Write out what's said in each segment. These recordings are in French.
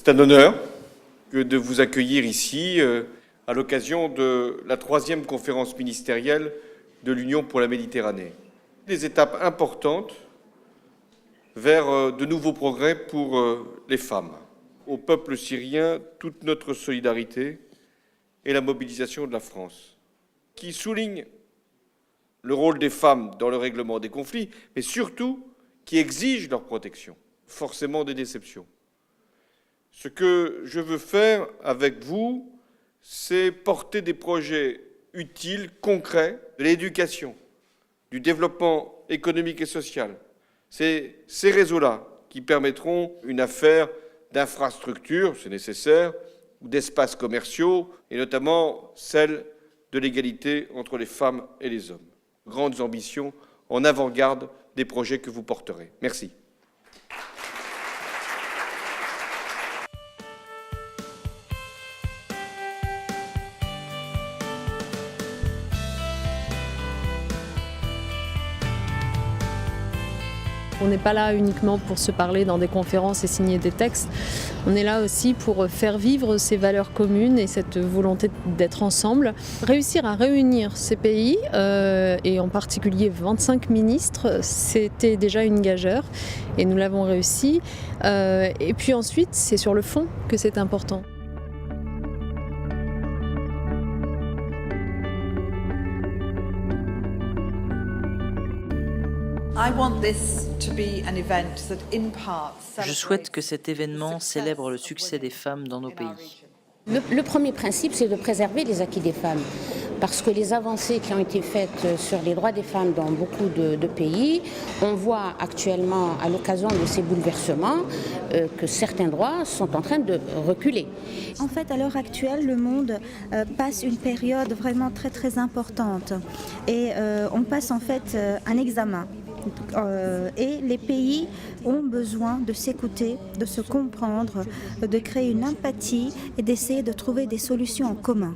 C'est un honneur que de vous accueillir ici à l'occasion de la 3e conférence ministérielle de l'Union pour la Méditerranée. Des étapes importantes vers de nouveaux progrès pour les femmes. Au peuple syrien, toute notre solidarité et la mobilisation de la France, qui souligne le rôle des femmes dans le règlement des conflits, mais surtout qui exige leur protection, forcément des déceptions. Ce que je veux faire avec vous, c'est porter des projets utiles, concrets, de l'éducation, du développement économique et social. C'est ces réseaux-là qui permettront une affaire d'infrastructures, c'est nécessaire, ou d'espaces commerciaux, et notamment celle de l'égalité entre les femmes et les hommes. Grandes ambitions en avant-garde des projets que vous porterez. Merci. On n'est pas là uniquement pour se parler dans des conférences et signer des textes. On est là aussi pour faire vivre ces valeurs communes et cette volonté d'être ensemble. Réussir à réunir ces pays, et en particulier 25 ministres, c'était déjà une gageure et nous l'avons réussi. Et puis ensuite, c'est sur le fond que c'est important. Je souhaite que cet événement célèbre le succès des femmes dans nos pays. Le premier principe, c'est de préserver les acquis des femmes. Parce que les avancées qui ont été faites sur les droits des femmes dans beaucoup de pays, on voit actuellement, à l'occasion de ces bouleversements, que certains droits sont en train de reculer. En fait, à l'heure actuelle, le monde passe une période vraiment très très importante. Et on passe en fait un examen. Et les pays ont besoin de s'écouter, de se comprendre, de créer une empathie et d'essayer de trouver des solutions en commun.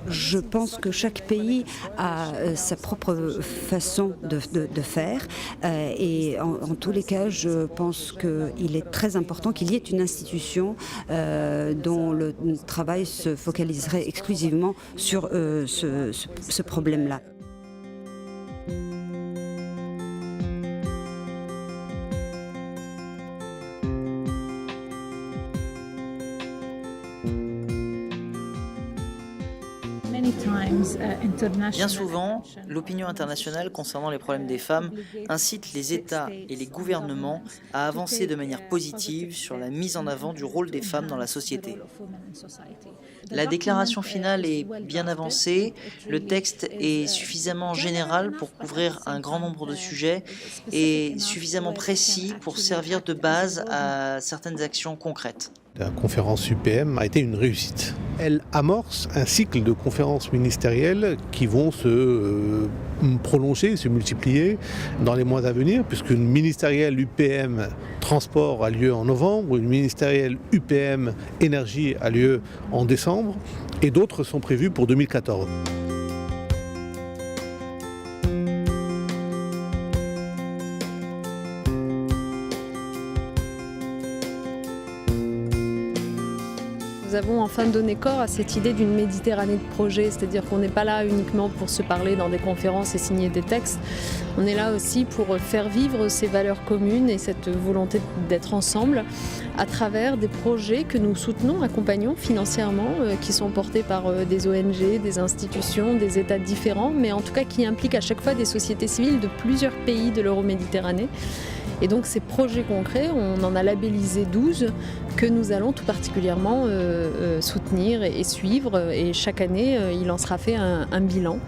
Je pense que chaque pays a sa propre façon de faire et en tous les cas, je pense qu'il est très important qu'il y ait une institution dont le travail se focaliserait exclusivement sur ce problème-là. Bien souvent, l'opinion internationale concernant les problèmes des femmes incite les États et les gouvernements à avancer de manière positive sur la mise en avant du rôle des femmes dans la société. La déclaration finale est bien avancée, le texte est suffisamment général pour couvrir un grand nombre de sujets et suffisamment précis pour servir de base à certaines actions concrètes. La conférence UPM a été une réussite. Elle amorce un cycle de conférences ministérielles qui vont se prolonger, se multiplier dans les mois à venir, puisque une ministérielle UPM Transport a lieu en novembre, une ministérielle UPM Énergie a lieu en décembre, et d'autres sont prévues pour 2014. Nous avons enfin donné corps à cette idée d'une Méditerranée de projet, c'est-à-dire qu'on n'est pas là uniquement pour se parler dans des conférences et signer des textes. On est là aussi pour faire vivre ces valeurs communes et cette volonté d'être ensemble à travers des projets que nous soutenons, accompagnons financièrement, qui sont portés par des ONG, des institutions, des États différents, mais en tout cas qui impliquent à chaque fois des sociétés civiles de plusieurs pays de l'Euroméditerranée. Et donc ces projets concrets, on en a labellisé 12 que nous allons tout particulièrement soutenir et suivre. Et chaque année, il en sera fait un bilan.